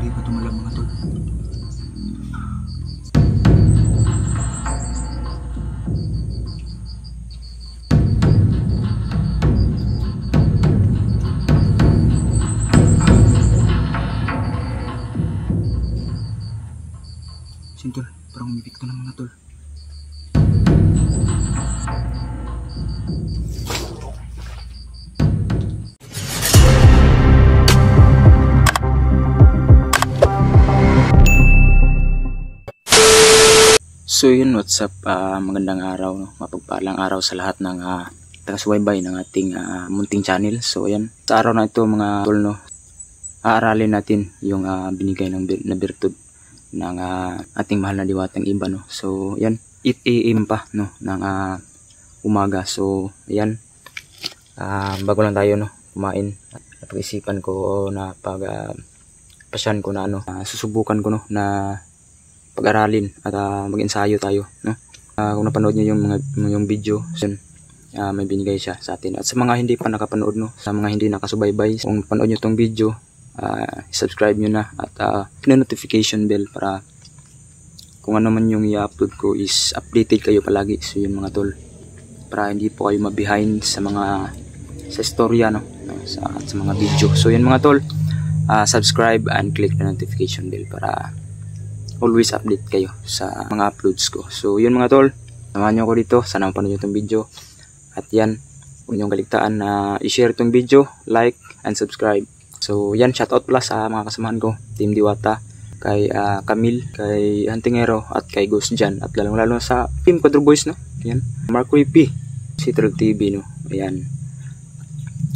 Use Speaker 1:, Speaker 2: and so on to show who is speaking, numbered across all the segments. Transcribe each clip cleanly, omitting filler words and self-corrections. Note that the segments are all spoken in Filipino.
Speaker 1: Hindi pa tumalab mga tol. Tol, parang umipik to ng mga tol. So yun, what's up, magandang araw, no? Mapagpalang araw sa lahat ng taga-subaybay ng ating munting channel. So yan, sa araw na ito mga tol, no, aaralin natin yung binigay na birtud ng ating mahal na diwatang iba, no. So yan, 8 AM pa, no, ng umaga. So yan, bago lang tayo, no, kumain, napag-isipan ko na pasyan ko na susubukan ko, no, na pag-aralin at mag-ensayo tayo, no. Kung napanood niyo yung video, so may binigay siya sa atin. At sa mga hindi pa nakapanood, no, sa mga hindi nakasubaybay, kung panood niyo tong video, subscribe nyo na at notification bell para kung ano man yung i-upload ko is updated kayo palagi. So yun mga tol, para hindi po kayo ma-behind sa istorya, no, sa mga video. So yun mga tol, subscribe and click the notification bell para always update kayo sa mga uploads ko. So yun mga tol, samahan nyo ako dito. Sana mapanood nyo itong video. At yan, huwag nyo kaligtaan na i-share itong video, like and subscribe. So yan, shoutout pala sa mga kasamahan ko, Team Diwata, kay Camille, kay Antingero at kay Ghost Jan, at lalong-lalo sa Team Quadro Boys, no. Yan, Mark Rippy, si Trug TV, no. Ayan,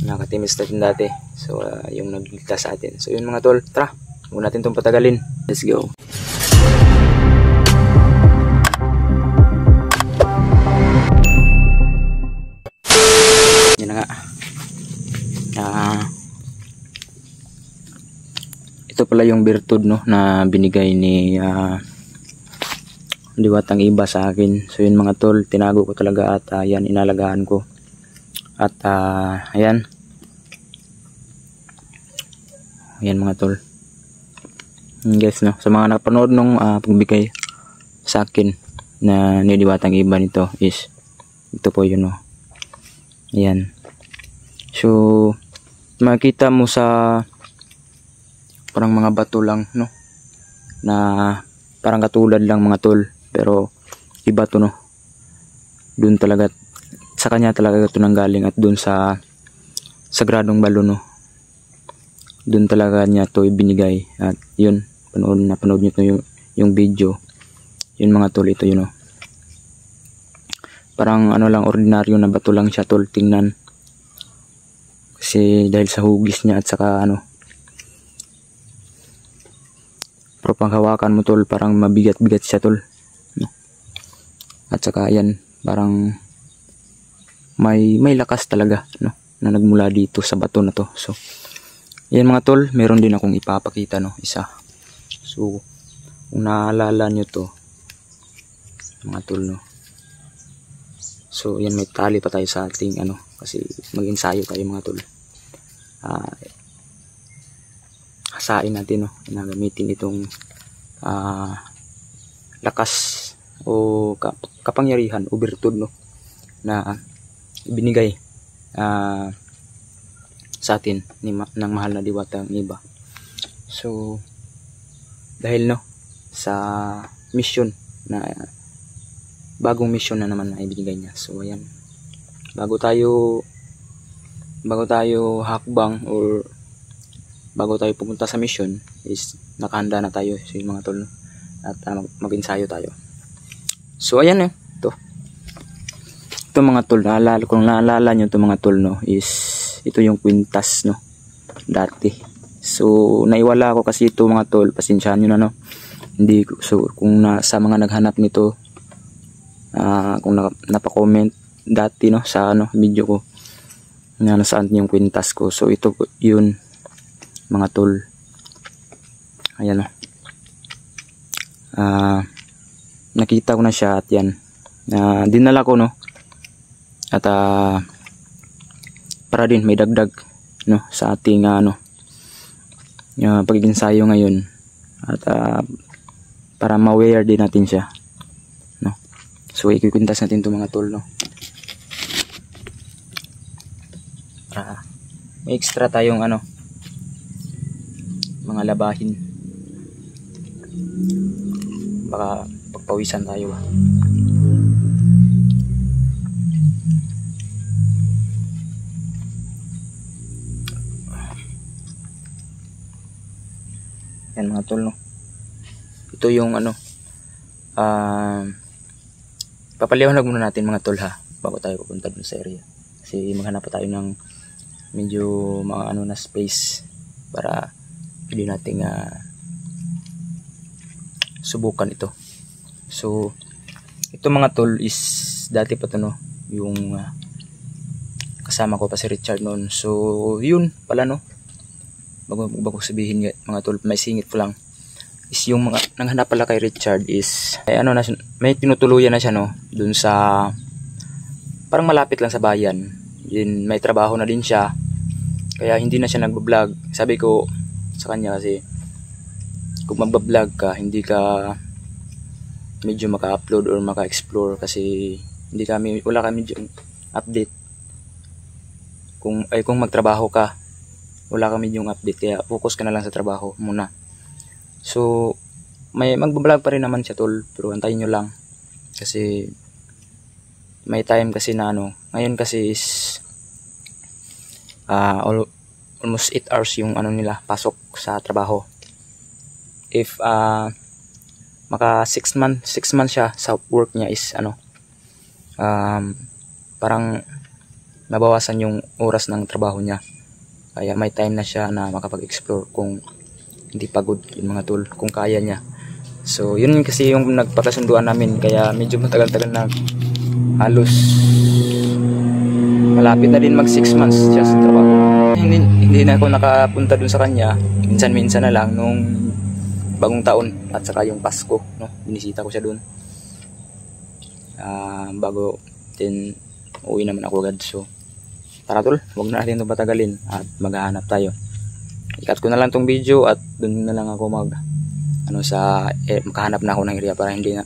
Speaker 1: nakatimis natin dati. So yung nagligtas sa atin. So yun mga tol, tara, huwag natin itong patagalin. Let's go. Yan na nga. Ito pala yung birtud, no, na binigay ni diwatang iba sa akin. So yun mga tol, tinago ko talaga at yan, inalagaan ko. At ayan. Ayan mga tol. Guys, no, sa mga napanood nung pagbigay sa akin na ni diwatang iba nito is ito po yun, no. Ayan. So makita mo sa parang mga bato lang, no, na parang katulad lang mga tol, pero iba to, no. Doon talaga sa kanya talaga ito nanggaling, at doon sa sagradong balon, no, doon talaga niya to ibinigay. At yun, napanood niyo to yung video. Yun mga tol, ito yun, no. Parang ano lang, ordinaryo na bato lang siya tol, tingnan. Kasi dahil sa hugis niya at saka pero pang hawakan mo tol, parang mabigat-bigat siya tol, no? At saka yan, parang may lakas talaga, no, na nagmula dito sa bato na to. So yan mga tol, meron din akong ipapakita, no, isa. So kung naalala nyo to mga tol, no, so yan, may tali pa tayo sa ating kasi mag-ensayo tayo mga tol. Hasain natin, no, na gamitin itong lakas o kapangyarihan o birtud, no, na binigay sa atin ng mahal na diwatang iba. So dahil, no, sa mission na bagong mission na naman na ibinigay niya. So ayan, bago tayo hakbang or bago tayo pupunta sa mission is nakahanda na tayo sa mga tol, no? At mag-ensayo tayo. So ayan, ito mga tol, kung naalala nyo ito mga tol, no, is ito yung kwintas, no, dati. So naiwala ako kasi ito mga tol, pasensyahan nyo na, no. Hindi so kung sa mga naghanap nito, kung napakomment dati, no, sa video ko na nasaan yung kwintas ko. So ito yun mga tol. Ayan, no. Nakita ko na siya at yan, dinala ko, no, at para din may dagdag, no, sa ating pag-ensayo ngayon. At para ma-wear din natin siya, no? So ikikwintas natin itong mga tol, no? Para may extra tayong mga labahin, baka pagpawisan tayo ba. Yan mga tol, no? Ito yung papaliwanag muna natin mga tol, ha, bago tayo pupunta dun sa area, kasi maghanap pa tayo ng medyo mga na space para pwede nating subukan ito. So ito mga tol is dati pa to, no, yung kasama ko pa si Richard noon. So yun pala, no, bago sabihin mga tol, may singit ko lang, is yung mga nanghanap pala kay Richard is may tinutuluyan na siya, no, dun sa parang malapit lang sa bayan. Yun, may trabaho na din siya, kaya hindi na siya nagbo-vlog. Sabi ko sa kanya, kasi kung magba-vlog ka, hindi ka medyo maka-upload or maka-explore, kasi wala kami medyo update. Kung magtrabaho ka, wala kami yung update, kaya focus ka na lang sa trabaho muna. So may magba-vlog pa rin naman siya tol, pero antayin nyo lang, kasi may time kasi na ngayon kasi is almost 8 hours yung nila pasok sa trabaho. If maka 6 months siya sa work niya is parang nabawasan yung oras ng trabaho niya, kaya may time na siya na makapag-explore kung hindi pagod yung mga tol, kung kaya niya. So yun kasi yung nagpakasunduan namin, kaya medyo matagal-tagal na, halos malapit na din mag 6 months siya sa trabaho. Hindi na ako nakapunta dun sa kanya, minsan-minsan na lang nung bagong taon at saka yung Pasko, no, binisita ko siya dun bago din uwi naman ako agad. So tara tol, huwag na natin itong patagalin at maghahanap tayo. I-cut ko na lang tong video at dun na lang ako makahanap na ako ng area para hindi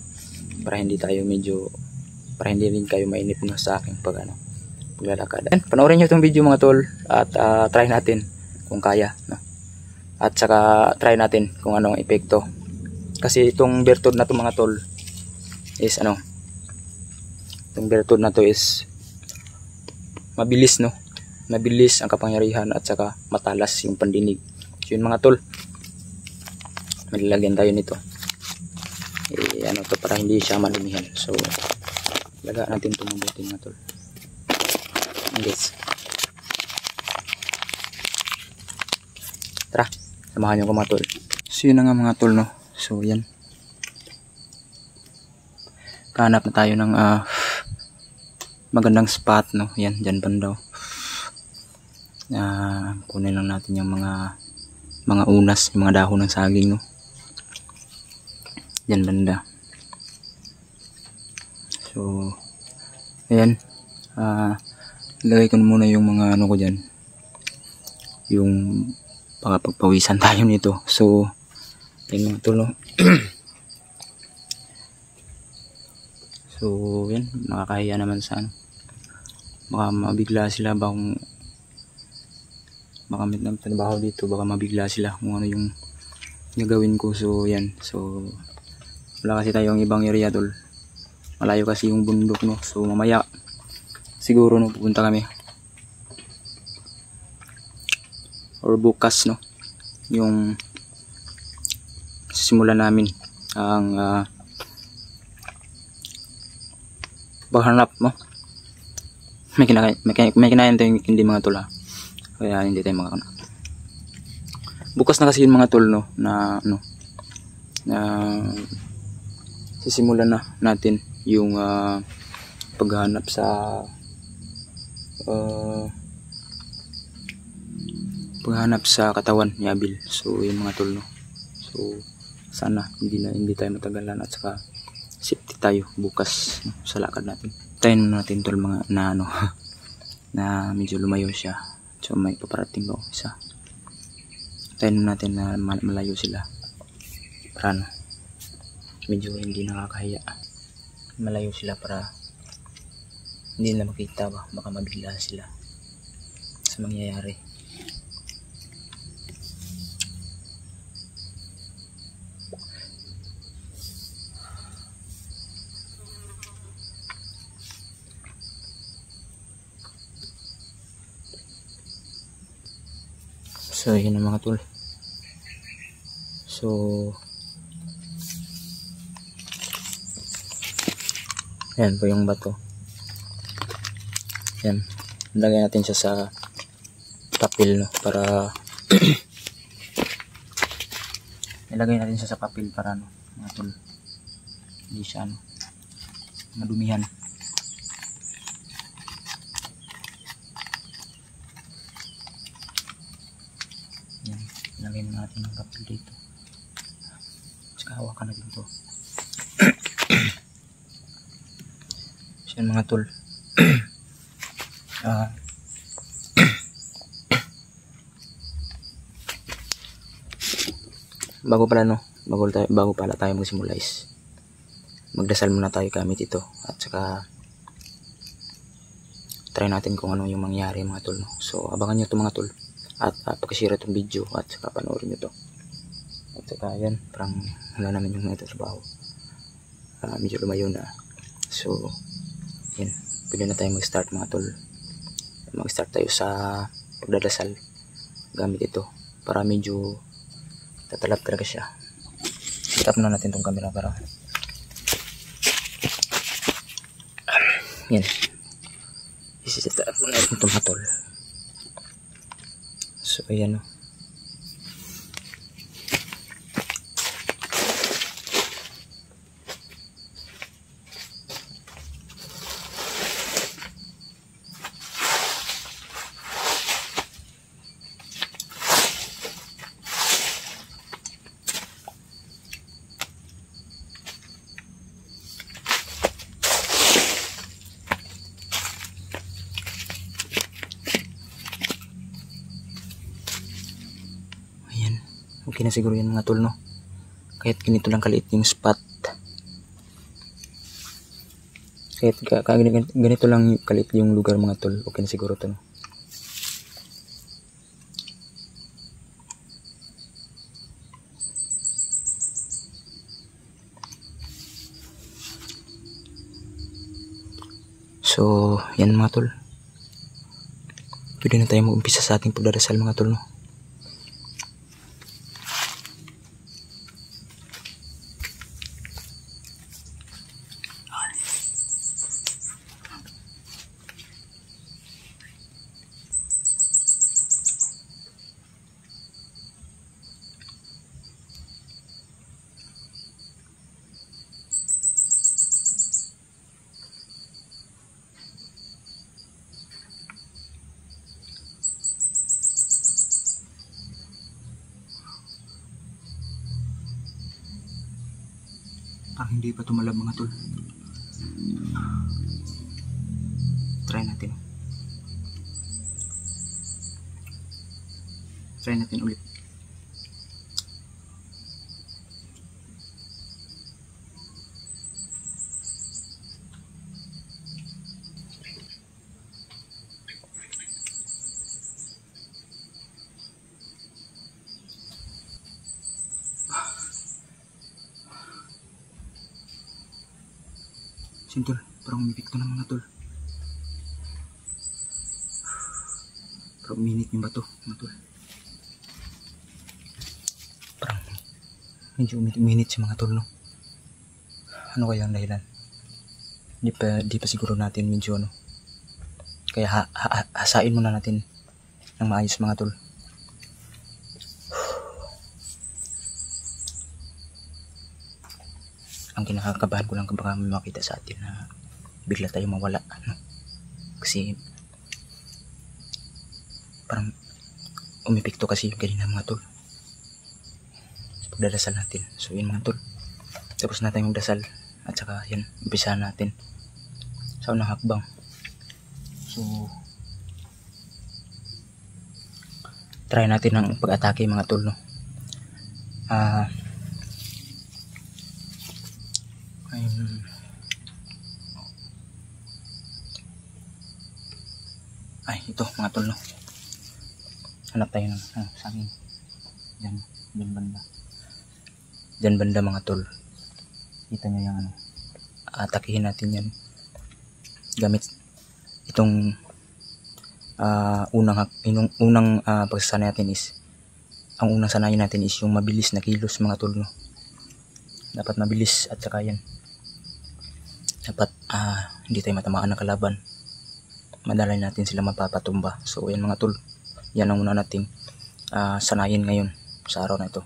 Speaker 1: rin kayo mainip, no, sa aking paglalakad. And panoorin nyo itong video mga tol, at try natin kung kaya, no? At saka try natin kung anong epekto, kasi itong Bertod na to mga tol is itong Bertod na to is mabilis, no, mabilis ang kapangyarihan at saka matalas yung pandinig. So yun mga tol, malalagyan tayo nito to para hindi siya malumihan. So laga natin itong mabuti mga tol, guys. Tara, samahan nyo ko mga tol. So yun na nga mga tol, no. So yan, kahanap na tayo ng magandang spot, no. Yan, dyan banda. Kunin lang natin yung mga unas, yung mga dahon ng saging, no. Dyan banda. So ayan, ilagay ko muna yung mga ko dyan, yung pagpawisan tayo nito. So yan mga tol, no. So yan, nakakahiya naman sa baka mabigla sila ba kung makamit ng trabaho dito, baka mabigla sila kung ano yung gagawin ko. So yan, so wala kasi tayong ibang area tol, malayo kasi yung bundok, no. So mamaya siguro, no, pupunta kami or bukas, no, yung simulan namin ang paghanap mo. May kinain tayong hindi mga tol, ha, kaya hindi tayo makakana. Bukas na kasi yung mga tol, no, na sisimulan na natin yung paghanap sa katawan ni Abil. So yung mga tol, no. So sana hindi tayo matagalan at saka safety tayo bukas, no, sa lakad natin. Tayin natin tol mga na medyo lumayo siya. So may paparating ba isa. Tayin natin na malayo sila. para ano, medyo hindi nakakahiya. Malayo sila para hindi nila makita ba, baka mabigla sila sa mangyayari. So yun ang mga tol. So yan po yung bato. Yan, lagay natin siya sa papel, no, para ilagay natin siya sa papel para ano, mga tol, hindi siya ano, madumihan. Yan, ilagay natin ng papel dito. Tsaka hawakan natin to. So yan mga tol. Bago pala tayo magsimula is magdasal muna tayo gamit ito, at saka try natin kung ano yung mangyari mga tol, no? So abangan nyo ito mga tol, at pag-share itong video, at saka panoorin nyo ito. At saka yan, parang wala naman yung ito trabaho, medyo lumayo na. So yan, pwede na tayo mag-start mga tol. Mag-start tayo sa pagdadasal gamit ito, para medyo tatalab talaga siya. Tap na natin tong camera para yan, isiset up na natin itong hatol. So ayan, no. Okay na siguro yan mga tol, no? Kahit ganito lang kaliit yung spot, kahit ganito lang kaliit yung lugar mga tol, okay na siguro to, no? So yan mga tol, pwede na tayo mag-umpisa sa ating pagdarasal mga tol, no? Parang hindi pa tumalab mga tol. Try natin. Try natin ulit. Tol, parang umipikto na mga tol. Parang uminit yung bato mga tol. Parang medyo uminit si mga tol, no? Ano kaya ang dahilan? Di pa siguro natin medyo ano. Kaya hasain muna natin ng maayos mga tol. Ang kinakakabahan ko lang kung baka may makita sa atin na bigla tayo mawala, no? Kasi parang umipikto kasi yung kanina mga tol sa pagdadasal natin. So yun mga tol, tapos na tayong magdasal, at saka yan, umpisahan natin sa unang hakbang. So try natin ang pag-atake mga tol, no? Ayun. Ay, ito mga tol, no. Hanap tayo ng saging. Diyan banda. Diyan banda mga tol. Kita nyo yung atakihin natin yan. Gamit itong unang pagsasanay natin is, ang unang sanayin natin is yung mabilis na kilos mga tol, no. Dapat mabilis at saka yan. Dapat hindi tayo matamaan ng kalaban. Madalay natin sila mapapatumba. So yan mga tol, yan ang una nating sanayin ngayon sa araw na ito.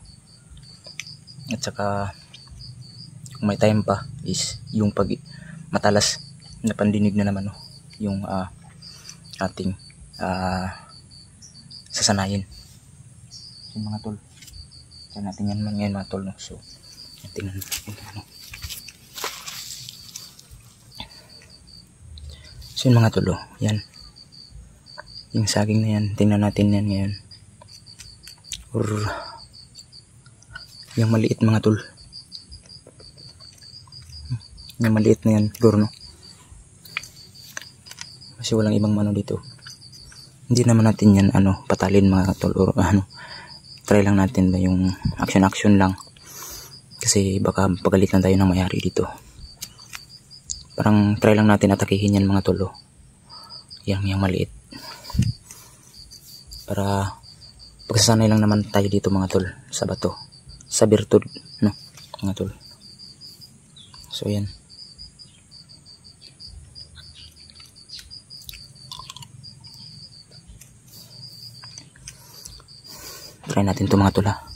Speaker 1: At saka kung may time pa is yung pag matalas na pandinig na naman, no, yung ating sasanayin. So mga tol, kaya natin yan ngayon mga tol, no. So tingnan natin So yun mga tol, yan yung saging na yan, tingnan natin yan ngayon. Or yung maliit mga tol, yung maliit na yan siguro, no, kasi walang ibang mano dito. Hindi naman natin yan patalin mga tol, or try lang natin ba yung action lang, kasi baka pagalitan tayo ng mayari dito. Parang try lang natin atakihin yan mga tol, yung maliit, para pagsasanay lang naman tayo dito mga tol sa bato, sa birtud, no mga tol. So yan. Try natin ito mga tol, ha.